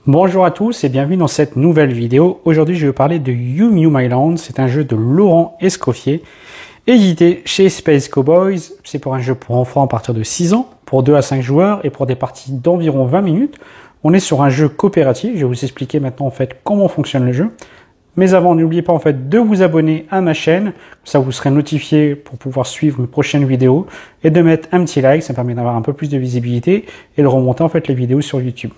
Bonjour à tous et bienvenue dans cette nouvelle vidéo. Aujourd'hui, je vais vous parler de You Mew My Land. C'est un jeu de Laurent Escoffier, édité chez Space Cowboys. C'est pour un jeu pour enfants à partir de 6 ans, pour 2 à 5 joueurs et pour des parties d'environ 20 minutes. On est sur un jeu coopératif. Je vais vous expliquer maintenant en fait comment fonctionne le jeu. Mais avant, n'oubliez pas en fait de vous abonner à ma chaîne, ça vous serez notifié pour pouvoir suivre mes prochaines vidéos et de mettre un petit like, ça permet d'avoir un peu plus de visibilité et de remonter en fait les vidéos sur YouTube.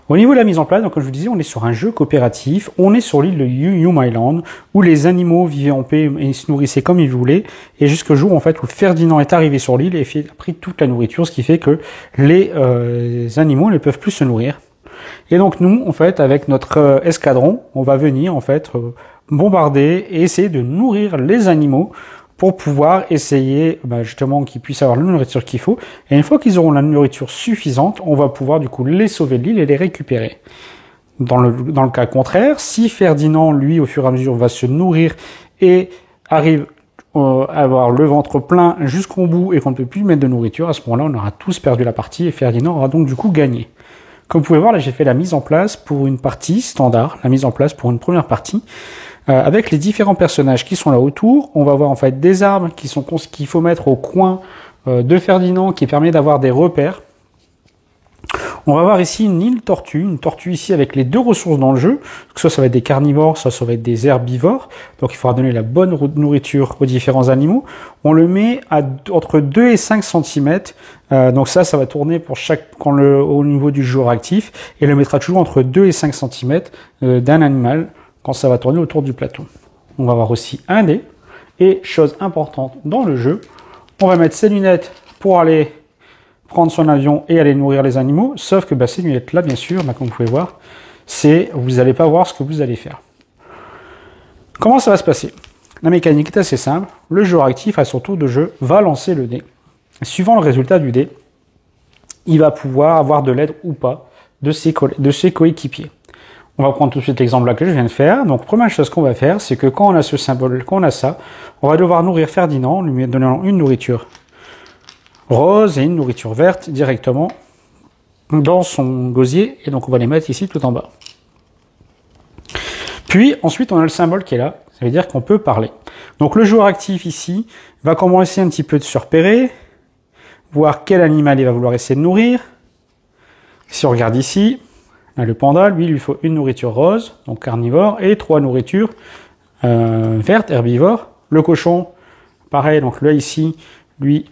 Au niveau de la mise en place, donc comme je vous disais, on est sur un jeu coopératif, on est sur l'île de You Mew My Land, où les animaux vivaient en paix et se nourrissaient comme ils voulaient, et jusqu'au jour en fait où Ferdinand est arrivé sur l'île et a pris toute la nourriture, ce qui fait que les animaux ne peuvent plus se nourrir. Et donc nous, en fait, avec notre escadron, on va venir en fait bombarder et essayer de nourrir les animaux pour pouvoir essayer justement qu'ils puissent avoir la nourriture qu'il faut. Et une fois qu'ils auront la nourriture suffisante, on va pouvoir du coup les sauver de l'île et les récupérer. Dans le cas contraire, si Ferdinand, lui, au fur et à mesure, va se nourrir et arrive à avoir le ventre plein jusqu'au bout et qu'on ne peut plus mettre de nourriture, à ce moment-là, on aura tous perdu la partie et Ferdinand aura donc du coup gagné. Comme vous pouvez voir, là, j'ai fait la mise en place pour une partie standard, la mise en place pour une première partie. Avec les différents personnages qui sont là autour, on va voir en fait des arbres qu'il faut mettre au coin de Ferdinand qui permet d'avoir des repères. On va voir ici une tortue ici avec les deux ressources dans le jeu. Soit ça va être des carnivores, soit ça va être des herbivores. Donc il faudra donner la bonne nourriture aux différents animaux. On le met à entre 2 et 5 cm. Donc ça va tourner pour au niveau du joueur actif. Et le mettra toujours entre 2 et 5 cm d'un animal quand ça va tourner autour du plateau. On va avoir aussi un dé. Et chose importante dans le jeu, on va mettre ses lunettes pour aller prendre son avion et aller nourrir les animaux. Sauf que ces lunettes-là, bien sûr, comme vous pouvez voir, vous n'allez pas voir ce que vous allez faire. Comment ça va se passer? La mécanique est assez simple. Le joueur actif, à son tour de jeu, va lancer le dé. Suivant le résultat du dé, il va pouvoir avoir de l'aide ou pas de ses coéquipiers. On va prendre tout de suite l'exemple là que je viens de faire. Donc, première chose qu'on va faire, c'est que quand on a ce symbole, quand on a ça, on va devoir nourrir Ferdinand, lui donnant une nourriture rose et une nourriture verte directement dans son gosier. Et donc, on va les mettre ici tout en bas. Puis, ensuite, on a le symbole qui est là. Ça veut dire qu'on peut parler. Donc, le joueur actif ici va commencer un petit peu de se repérer, voir quel animal il va vouloir essayer de nourrir. Si on regarde ici, le panda, lui, il lui faut une nourriture rose, donc carnivore, et 3 nourritures vertes, herbivores. Le cochon, pareil, donc là, ici, lui,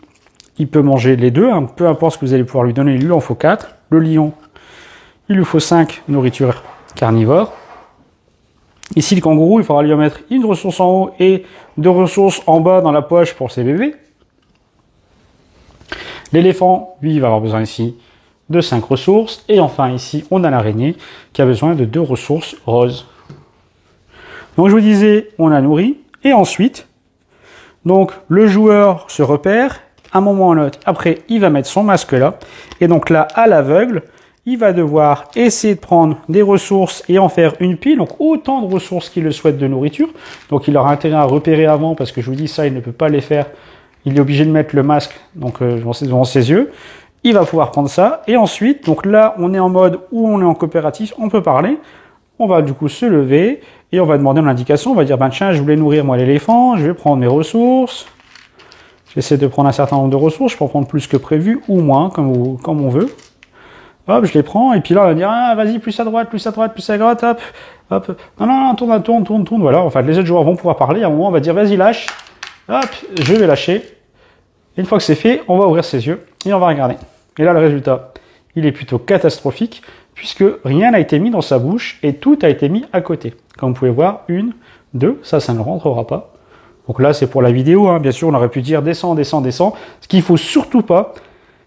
il peut manger les deux, peu importe ce que vous allez pouvoir lui donner, il lui en faut 4. Le lion, il lui faut 5 nourritures carnivores. Ici, le kangourou, il faudra lui en mettre une ressource en haut et 2 ressources en bas dans la poche pour ses bébés. L'éléphant, lui, il va avoir besoin ici de 5 ressources. Et enfin, ici, on a l'araignée qui a besoin de 2 ressources roses. Donc, je vous disais, on a nourri. Et ensuite, donc, le joueur se repère. À un moment ou à un autre, après, il va mettre son masque là. Et donc là, à l'aveugle, il va devoir essayer de prendre des ressources et en faire une pile. Donc, autant de ressources qu'il le souhaite de nourriture. Donc, il aura intérêt à repérer avant parce que je vous dis ça, il ne peut pas les faire. Il est obligé de mettre le masque donc devant ses yeux. Il va pouvoir prendre ça. Et ensuite, donc là, on est en mode où on est en coopératif, on peut parler. On va du coup se lever et on va demander une indication. On va dire, tiens, je voulais nourrir moi l'éléphant, je vais prendre mes ressources. J'essaie de prendre un certain nombre de ressources, je peux en prendre plus que prévu ou moins, comme on veut. Hop, je les prends, et puis là, on va dire, vas-y, plus à droite, plus à droite, plus à droite, hop, hop. Non, tourne, voilà. Enfin, les autres joueurs vont pouvoir parler. À un moment, on va dire, vas-y, lâche. Hop, je vais lâcher. Et une fois que c'est fait, on va ouvrir ses yeux et on va regarder. Et là, le résultat, il est plutôt catastrophique, puisque rien n'a été mis dans sa bouche et tout a été mis à côté. Comme vous pouvez voir, 1, 2, ça ne rentrera pas. Donc là, c'est pour la vidéo, bien sûr, on aurait pu dire descends. Ce qu'il faut surtout pas,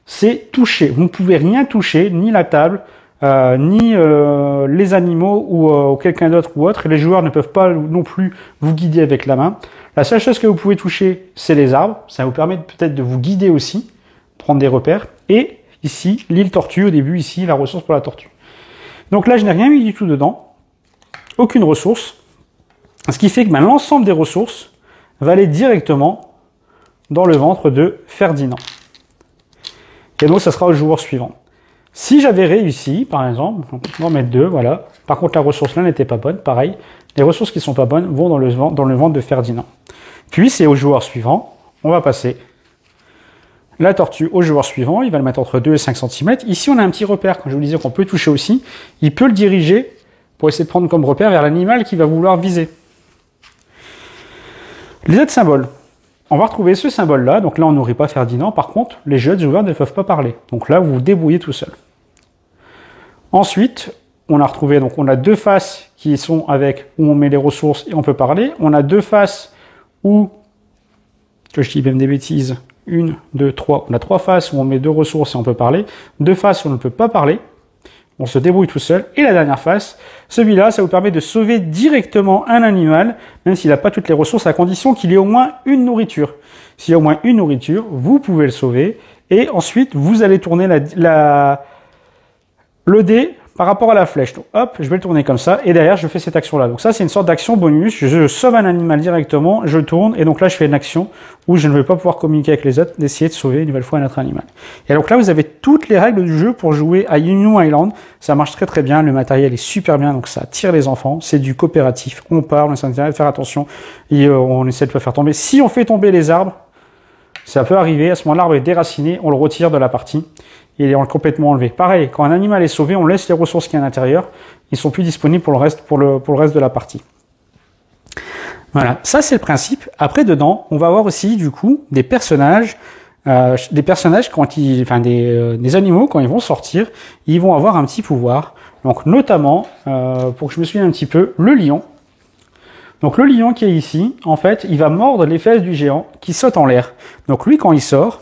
c'est toucher. Vous ne pouvez rien toucher, ni la table, ni les animaux ou quelqu'un d'autre ou autre. Et les joueurs ne peuvent pas non plus vous guider avec la main. La seule chose que vous pouvez toucher, c'est les arbres. Ça vous permet peut-être de vous guider aussi, prendre des repères. Et ici, l'île tortue, au début, ici, la ressource pour la tortue. Donc là, je n'ai rien mis du tout dedans. Aucune ressource. Ce qui fait que l'ensemble des ressources va aller directement dans le ventre de Ferdinand. Et donc, ça sera au joueur suivant. Si j'avais réussi, par exemple, on va en mettre 2, voilà. Par contre, la ressource là n'était pas bonne, pareil. Les ressources qui sont pas bonnes vont dans le ventre de Ferdinand. Puis, c'est au joueur suivant. On va passer la tortue au joueur suivant. Il va le mettre entre 2 et 5 cm. Ici, on a un petit repère. Quand je vous disais qu'on peut toucher aussi, il peut le diriger pour essayer de prendre comme repère vers l'animal qu'il va vouloir viser. Les autres symboles. On va retrouver ce symbole-là. Donc là, on n'aurait pas Ferdinand. Par contre, les jeux de joueurs ne peuvent pas parler. Donc là, vous vous débrouillez tout seul. Ensuite, on a retrouvé, donc on a 2 faces qui sont avec, où on met les ressources et on peut parler. On a 2 faces où, que je dis même des bêtises, 1, 2, 3. On a 3 faces où on met 2 ressources et on peut parler. 2 faces où on ne peut pas parler. On se débrouille tout seul. Et la dernière face, celui-là, ça vous permet de sauver directement un animal, même s'il n'a pas toutes les ressources, à condition qu'il ait au moins une nourriture. S'il y a au moins une nourriture, vous pouvez le sauver. Et ensuite, vous allez tourner le dé par rapport à la flèche. Donc, hop, je vais le tourner comme ça. Et derrière, je fais cette action-là. Donc ça, c'est une sorte d'action bonus. Je sauve un animal directement, je tourne. Et donc là, je fais une action où je ne vais pas pouvoir communiquer avec les autres, d'essayer de sauver une nouvelle fois un autre animal. Et donc là, vous avez toutes les règles du jeu pour jouer à New Island. Ça marche très très bien. Le matériel est super bien. Donc ça attire les enfants. C'est du coopératif. On parle, on essaie de faire attention. Et on essaie de pas faire tomber. Si on fait tomber les arbres, ça peut arriver. À ce moment, l'arbre est déraciné. On le retire de la partie. Il est complètement enlevé. Pareil, quand un animal est sauvé, on laisse les ressources qui sont à l'intérieur. Ils sont plus disponibles pour le reste de la partie. Voilà, ça c'est le principe. Après, dedans, on va avoir aussi du coup des personnages quand des animaux quand ils vont sortir, ils vont avoir un petit pouvoir. Donc notamment, pour que je me souvienne un petit peu, le lion. Donc le lion qui est ici, en fait, il va mordre les fesses du géant qui saute en l'air. Donc lui, quand il sort,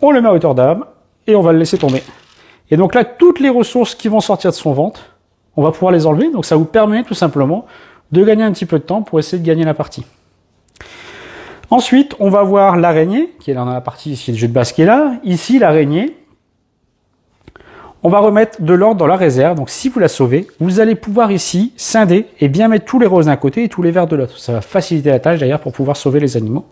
on le met à hauteur d'âme et on va le laisser tomber. Et donc là, toutes les ressources qui vont sortir de son ventre, on va pouvoir les enlever. Donc ça vous permet tout simplement de gagner un petit peu de temps pour essayer de gagner la partie. Ensuite, on va voir l'araignée, qui est dans la partie ici du jeu de base qui est là. Ici, l'araignée, on va remettre de l'ordre dans la réserve. Donc si vous la sauvez, vous allez pouvoir ici scinder et bien mettre tous les roses d'un côté et tous les verts de l'autre. Ça va faciliter la tâche d'ailleurs pour pouvoir sauver les animaux.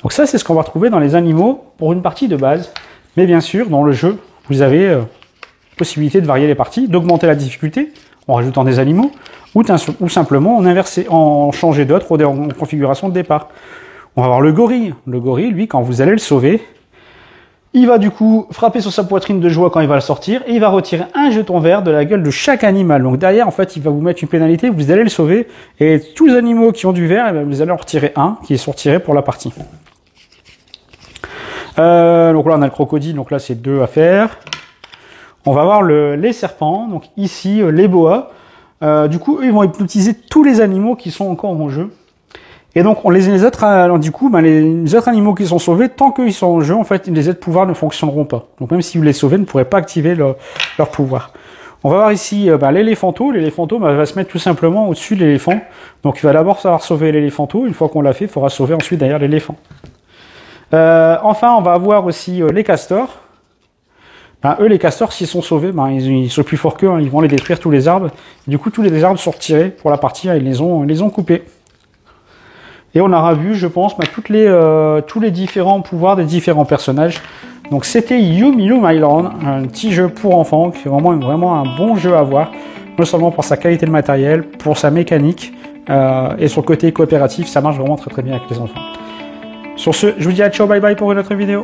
Donc ça, c'est ce qu'on va retrouver dans les animaux pour une partie de base. Mais bien sûr, dans le jeu, vous avez possibilité de varier les parties, d'augmenter la difficulté en rajoutant des animaux, ou simplement en changer d'autres en configuration de départ. On va avoir le gorille. Le gorille, lui, quand vous allez le sauver, il va du coup frapper sur sa poitrine de joie quand il va le sortir, et il va retirer un jeton vert de la gueule de chaque animal. Donc derrière, en fait, il va vous mettre une pénalité, vous allez le sauver, et tous les animaux qui ont du vert, vous allez en retirer un, qui est retiré pour la partie. Donc là on a le crocodile, donc là c'est 2 à faire. On va voir les serpents, donc ici les boas. Du coup eux, ils vont hypnotiser tous les animaux qui sont encore en jeu. Et donc les autres animaux qui sont sauvés, tant qu'ils sont en jeu, en fait les autres pouvoirs ne fonctionneront pas. Donc même si vous les sauvez, vous ne pourrez pas activer leur pouvoir. On va voir ici l'éléphanto. L'éléphanto va se mettre tout simplement au-dessus de l'éléphant. Donc il va d'abord savoir sauver l'éléphanto. Une fois qu'on l'a fait, il faudra sauver ensuite derrière l'éléphant. Enfin, on va avoir aussi les castors. Eux, les castors, s'ils sont sauvés, ils sont plus forts qu'eux, ils vont les détruire tous les arbres. Du coup, tous les arbres sont retirés pour la partie, ils les ont coupés. Et on aura vu, je pense, tous les différents pouvoirs des différents personnages. Donc c'était Yum Island, un petit jeu pour enfants, qui est vraiment un bon jeu à voir, non seulement pour sa qualité de matériel, pour sa mécanique, et son côté coopératif, ça marche vraiment très très bien avec les enfants. Sur ce, je vous dis à ciao, bye bye pour une autre vidéo.